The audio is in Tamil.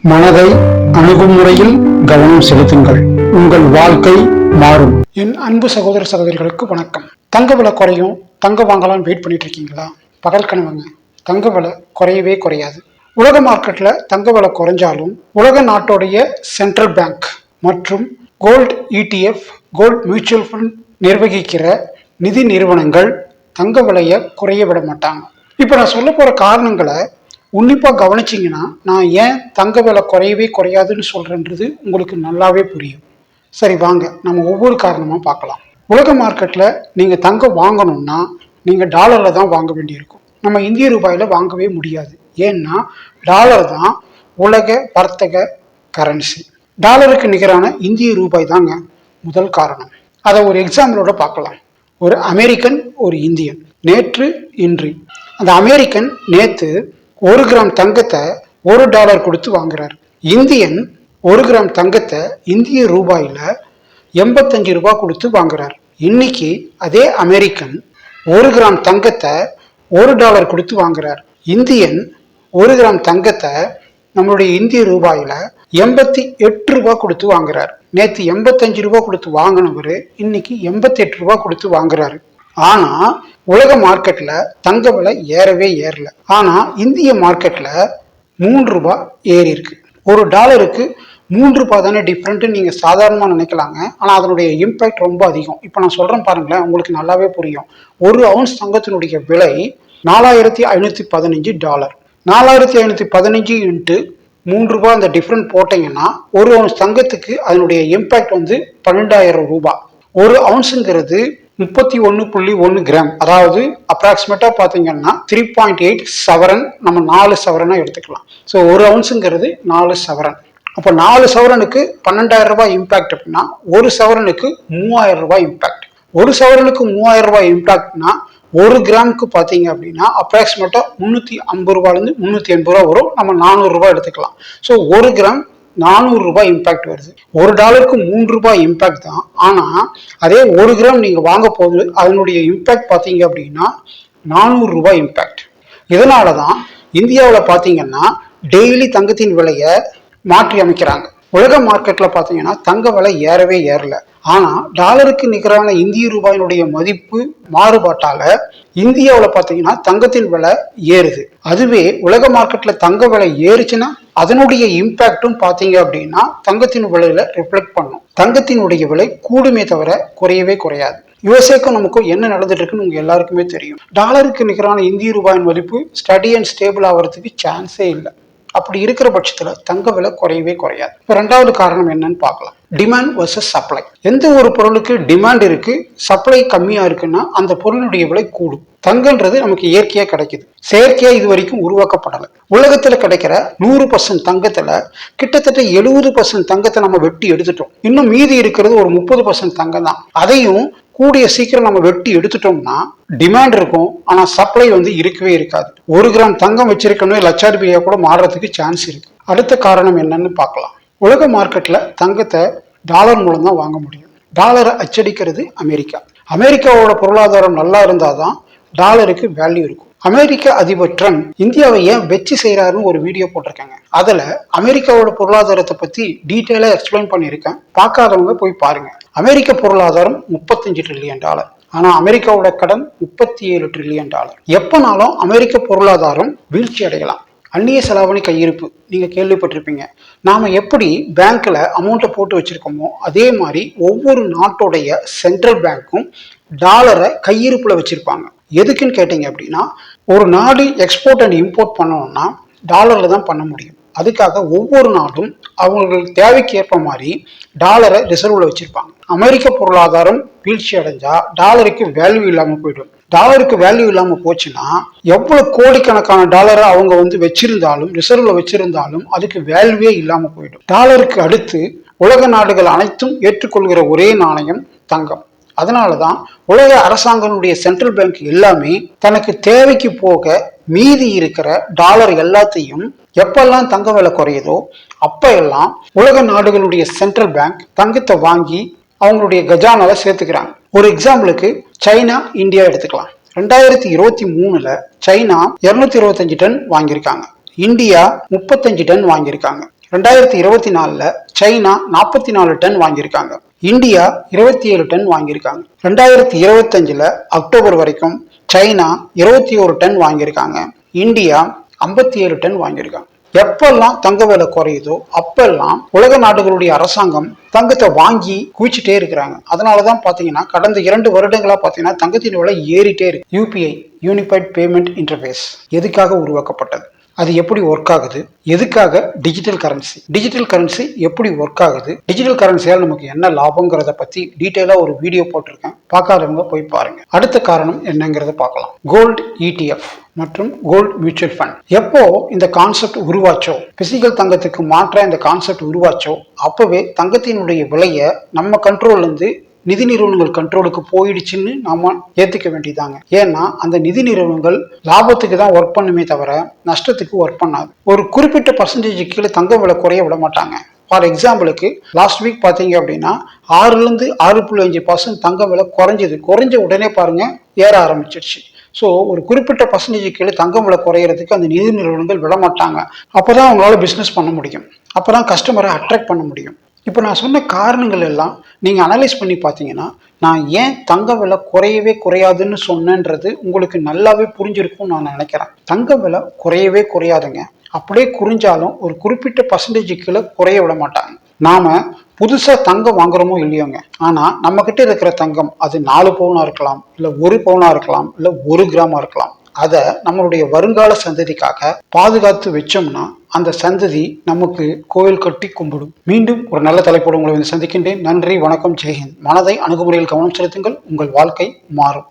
மனதை அணுகும் முறையில் கவனம் செலுத்துங்கள், உங்கள் வாழ்க்கை மாறும். என் அன்பு சகோதர சகோதரிகளுக்கு வணக்கம். தங்க விலை குறையும், தங்க வாங்கலாம் வெயிட் பண்ணிட்டு இருக்கீங்களா? பகல் கனவுங்க. தங்க விலை குறையவே குறையாது. உலக மார்க்கெட்ல தங்க விலை குறைஞ்சாலும் உலக நாட்டோடைய சென்ட்ரல் பேங்க் மற்றும் gold ETF, gold mutual fund நிர்வகிக்கிற நிதி நிறுவனங்கள் தங்க விலையை குறைய விட மாட்டாங்க. இப்போ நான் சொல்ல போற காரணங்களை உன்னிப்பா கவனிச்சிங்கன்னா நான் ஏன் தங்க விலை குறையவே குறையாதுன்னு சொல்றேன்றது உங்களுக்கு நல்லாவே புரியும். சரி, வாங்க நம்ம ஒவ்வொரு காரணமாக பார்க்கலாம். உலக மார்க்கெட்டில் நீங்கள் தங்கம் வாங்கணும்னா நீங்கள் டாலரில் தான் வாங்க வேண்டியிருக்கும். நம்ம இந்திய ரூபாயில் வாங்கவே முடியாது. ஏன்னா டாலர் தான் உலக வர்த்தக கரன்சி. டாலருக்கு நிகரான இந்திய ரூபாய் தாங்க முதல் காரணம். அதை ஒரு எக்ஸாம்பிளோட பார்க்கலாம். ஒரு அமெரிக்கன், ஒரு இந்தியன், நேற்று இன்று. அந்த அமெரிக்கன் நேற்று 1 கிராம் தங்கத்தை $1 கொடுத்து வாங்குறாரு. இந்தியன் 1 கிராம் தங்கத்தை இந்திய ரூபாயில 85 ரூபாய் கொடுத்து வாங்குறாரு. இன்னைக்கு அதே அமெரிக்கன் 1 கிராம் தங்கத்தை $1 கொடுத்து வாங்குறாரு. இந்தியன் 1 கிராம் தங்கத்தை நம்மளுடைய இந்திய ரூபாயில 88 ரூபாய் கொடுத்து வாங்குறாரு. நேற்று 85 ரூபாய் கொடுத்து வாங்கினவர் இன்னைக்கு 88 ரூபாய் கொடுத்து வாங்குறாரு. ஆனா உலக மார்க்கெட்ல தங்க விலை ஏறவே ஏறல. ஆனா இந்திய மார்க்கெட்ல 3 ரூபாய் ஏறி இருக்கு. $1 3 ரூபாய் தானே டிஃப்ரெண்ட் நீங்க சாதாரணமா நினைக்கலாங்க. ஆனா அதனுடைய இம்பாக்ட் ரொம்ப அதிகம். இப்ப நான் சொல்றேன் பாருங்களேன், உங்களுக்கு நல்லாவே புரியும். 1 அவுன்ஸ் தங்கத்தினுடைய விலை $4515. 4515 இன்ட்டு 3 ரூபாய் அந்த டிஃப்ரெண்ட் போட்டீங்கன்னா 1 அவுன்ஸ் தங்கத்துக்கு அதனுடைய இம்பாக்ட் 12,000 ரூபாய். 1 அவுன்ஸுங்கிறது 31.1 கிராம், அதாவது அப்ராக்சிமேட்டா பாத்தீங்கன்னா 3.8 சவரன். நம்ம 4 சவரனா எடுத்துக்கலாம். ஸோ 1 அவுன்ஸுங்கிறது 4 சவரன். அப்போ 4 சவரனுக்கு 12,000 ரூபாய் இம்பாக்ட் அப்படின்னா 1 சவரனுக்கு 3,000 ரூபாய் இம்பாக்ட். 1 சவரனுக்கு 3,000 ரூபாய் இம்பாக்ட்னா 1 கிராமுக்கு பார்த்தீங்க அப்படின்னா அப்ராக்சிமேட்டா 350 ரூபாயிலிருந்து 380 ரூபா வரும். நம்ம 400 ரூபாய் எடுத்துக்கலாம். ஸோ 1 கிராம் 400 ரூபாய் இம்பாக்ட் வருது. $1 3 ரூபாய் இம்பாக்ட் தான். ஆனா அதே 1 கிராம் நீங்க வாங்க போது அதனுடைய இம்பாக்ட் பாத்தீங்க அப்படின்னா 400 ரூபாய் இம்பாக்ட். இதனாலதான் இந்தியாவில் பாத்தீங்கன்னா டெய்லி தங்கத்தின் விலையை மாற்றி அமைக்கிறாங்க. உலக மார்க்கெட்ல பாத்தீங்கன்னா தங்க விலை ஏறவே ஏறல. ஆனா டாலருக்கு நிகரான இந்திய ரூபாயினுடைய மதிப்பு மாறுபாட்டால இந்தியாவில் பாத்தீங்கன்னா தங்கத்தின் விலை ஏறுது. அதுவே உலக மார்க்கெட்ல தங்க விலை ஏறுச்சுன்னா அதனுடைய இம்பாக்டும் பாத்தீங்க அப்படின்னா தங்கத்தின் விலையில ரிஃப்ளெக்ட் பண்ணும். தங்கத்தினுடைய விலை கூடுமே தவிர குறையவே குறையாது. யுஎஸ்ஏக்கும் நமக்கும் என்ன நடந்துட்டு இருக்குன்னு உங்க எல்லாருக்குமே தெரியும். டாலருக்கு நிகரான இந்திய ரூபாயின் மதிப்பு ஸ்டடி அண்ட் ஸ்டேபிள் ஆகிறதுக்கு சான்ஸே இல்லை. அப்படி இருக்கிற பட்சத்துல தங்க விலை குறையவே குறையாது. இப்போ 2வது காரணம் என்னன்னு பார்க்கலாம். Demand versus supply. எந்த ஒரு பொருளுக்கு டிமாண்ட் இருக்கு, சப்ளை கம்மியா இருக்குன்னா அந்த பொருளுடைய விலை கூடும். தங்கன்றது நமக்கு இயற்கையா கிடைக்குது, செயற்கையா இது வரைக்கும் உருவாக்கப்படலை. உலகத்துல கிடைக்கிற 100% தங்கத்துல கிட்டத்தட்ட 70% தங்கத்தை நம்ம வெட்டி எடுத்துட்டோம். இன்னும் மீதி இருக்கிறது ஒரு 30% தங்கம் தான். அதையும் கூடிய சீக்கிரம் நம்ம வெட்டி எடுத்துட்டோம்னா டிமாண்ட் இருக்கும், ஆனா சப்ளை இருக்கவே இருக்காது. 1 கிராம் தங்கம் வச்சிருக்கணும் லட்சாதிபதியா கூட மாறுறதுக்கு சான்ஸ் இருக்கு. அடுத்த காரணம் என்னன்னு பார்க்கலாம். உலக மார்க்கெட்ல தங்கத்தை டாலர் மூலம் தான் வாங்க முடியும். டாலரை அச்சடிக்கிறது அமெரிக்கா. அமெரிக்காவோட பொருளாதாரம் நல்லா இருந்தாதான் டாலருக்கு வேல்யூ இருக்கும். அமெரிக்க அதிபர் ட்ரம்ப் இந்தியாவை ஏன் வெச்சு செய்யறாருன்னு ஒரு வீடியோ போட்டிருக்காங்க. அதுல அமெரிக்காவோட பொருளாதாரத்தை பத்தி டீட்டெயிலா எக்ஸ்பிளைன் பண்ணியிருக்கேன். பார்க்காதவங்க போய் பாருங்க. அமெரிக்க பொருளாதாரம் $35 ட்ரில்லியன். ஆனா அமெரிக்காவோட கடன் $37 ட்ரில்லியன். எப்பனாலும் அமெரிக்க பொருளாதாரம் வீழ்ச்சி அடையலாம். அந்நிய செலாவணி கையிருப்பு நீங்க கேள்விப்பட்டிருப்பீங்க. நாம எப்படி பேங்க்ல அமௌண்ட்டை போட்டு வச்சிருக்கோமோ அதே மாதிரி ஒவ்வொரு நாட்டோடைய சென்ட்ரல் பேங்க்கும் டாலரை கையிருப்புல வச்சிருப்பாங்க. எதுக்குன்னு கேட்டீங்க அப்படின்னா ஒரு நாடு எக்ஸ்போர்ட் அண்ட் இம்போர்ட் பண்ணணும்னா டாலர்ல தான் பண்ண முடியும். அதுக்காக ஒவ்வொரு நாடும் அவங்களுக்கு தேவைக்கு ஏற்ப மாதிரி டாலரை ரிசர்வ்ல வச்சிருப்பாங்க. அமெரிக்க பொருளாதாரம் வீழ்ச்சி அடைஞ்சா டாலருக்கு வேல்யூ இல்லாம போயிடும். டாலருக்கு வேல்யூ இல்லாம போச்சுன்னா எவ்வளவு கோடிக்கணக்கான டாலரை அவங்க வச்சிருந்தாலும் ரிசர்வ்ல வச்சிருந்தாலும் அதுக்கு வேல்யூவே இல்லாம போயிடும். டாலருக்கு அடுத்து உலக நாடுகள் அனைத்தும் ஏற்றுக்கொள்கிற ஒரே நாணயம் தங்கம். அதனாலதான் உலக அரசாங்கங்களுடைய சென்ட்ரல் பேங்க் எல்லாமே தனக்கு தேவைக்கு போக மீதி இருக்கிற டாலர் எல்லாத்தையும் எப்பெல்லாம் தங்க விலை குறையுதோ அப்ப எல்லாம் உலக நாடுகளுடைய சென்ட்ரல் பேங்க் தங்கத்தை வாங்கி அவங்களுடைய கஜானால சேர்த்துக்கிறாங்க. ஒரு எக்ஸாம்பிளுக்கு சைனா, இந்தியா எடுத்துக்கலாம். 2023 சைனா 225 டன் வாங்கியிருக்காங்க. இந்தியா 35 டன் வாங்கியிருக்காங்க. 2024ல சைனா 44 டன் வாங்கியிருக்காங்க. இந்தியா 27 டன் வாங்கியிருக்காங்க. 2025ல அக்டோபர் வரைக்கும் சைனா 21 டன் வாங்கியிருக்காங்க. இந்தியா 57 டன் வாங்கியிருக்காங்க. எப்பெல்லாம் தங்க விலை குறையுதோ அப்பெல்லாம் உலக நாடுகளுடைய அரசாங்கம் தங்கத்தை வாங்கி குவிச்சுட்டே இருக்கிறாங்க. அதனாலதான் பாத்தீங்கன்னா கடந்த 2 வருடங்களா பாத்தீங்கன்னா தங்கத்தின் விலை ஏறிட்டே இருக்கு. யூபிஐ, யூனிஃபைட் பேமெண்ட் இன்டர்ஃபேஸ் எதுக்காக உருவாக்கப்பட்டது, அது எப்படி ஒர்க் ஆகுது, எதுக்காக டிஜிட்டல் கரன்சி எப்படி ஒர்க் ஆகுது, டிஜிட்டல் கரன்சியால் நமக்கு என்ன லாபங்கிறத பத்தி டீட்டெயிலா ஒரு வீடியோ போட்டிருக்கேன், பார்க்காதவங்க போய் பாருங்க. அடுத்த காரணம் என்னங்கிறத பார்க்கலாம். கோல்டு இடிஎஃப் மற்றும் கோல்டு மியூச்சுவல் ஃபண்ட். எப்போ இந்த கான்செப்ட் உருவாச்சோ, பிசிக்கல் தங்கத்துக்கு மாற்ற இந்த கான்செப்ட் உருவாச்சோ அப்பவே தங்கத்தினுடைய விலையை நம்ம கண்ட்ரோல்ல இருந்து நிதி நிறுவனங்கள் கண்ட்ரோலுக்கு போயிடுச்சுன்னு நாம ஏத்துக்க வேண்டியதாங்க. ஏன்னா அந்த நிதி நிறுவனங்கள் லாபத்துக்கு தான் ஒர்க் பண்ணுமே தவிர நஷ்டத்துக்கு ஒர்க் பண்ணாது. ஒரு குறிப்பிட்ட பர்சன்டேஜ் கீழே தங்க விலை குறைய விட மாட்டாங்க. ஃபார் எக்ஸாம்பிளுக்கு லாஸ்ட் வீக் பார்த்தீங்க அப்படின்னா 6.5% தங்க விலை குறைஞ்ச உடனே பாருங்க ஏற ஆரம்பிச்சிருச்சு. ஸோ ஒரு குறிப்பிட்ட பர்சன்டேஜ் கீழே தங்கம் விலை குறையிறதுக்கு அந்த நிதி நிறுவனங்கள் விட மாட்டாங்க. அப்போதான் அவங்களால பிஸ்னஸ் பண்ண முடியும், அப்போதான் கஸ்டமரை அட்ராக்ட் பண்ண முடியும். இப்போ நான் சொன்ன காரணங்கள் எல்லாம் நீங்கள் அனலைஸ் பண்ணி பார்த்தீங்கன்னா நான் ஏன் தங்க விலை குறையவே குறையாதுன்னு சொன்னேன்றது உங்களுக்கு நல்லாவே புரிஞ்சிருக்கும்னு நான் நினைக்கிறேன். தங்க விலை குறையவே குறையாதுங்க. அப்படியே குறிஞ்சாலும் ஒரு குறிப்பிட்ட பர்சன்டேஜ் கீழே குறைய விட மாட்டாங்க. நாம புதுசா தங்கம் வாங்குறோமோ இல்லையோங்க, ஆனா நம்ம கிட்ட இருக்கிற தங்கம் அது 4 பவுனா இருக்கலாம், இல்ல 1 பவுனா இருக்கலாம், இல்ல 1 கிராமா இருக்கலாம். அதை நம்மளுடைய வருங்கால சந்ததிக்காக பாதுகாத்து வச்சோம்னா அந்த சந்ததி நமக்கு கோயில் கட்டி கும்பிடும். மீண்டும் ஒரு நல்ல தலைப்போடு உங்களை சந்திக்கின்றேன். நன்றி, வணக்கம், ஜெய்ஹிந்த். மனதை அணுகுமுறையில் கவனம் செலுத்துங்கள், உங்கள் வாழ்க்கை மாறும்.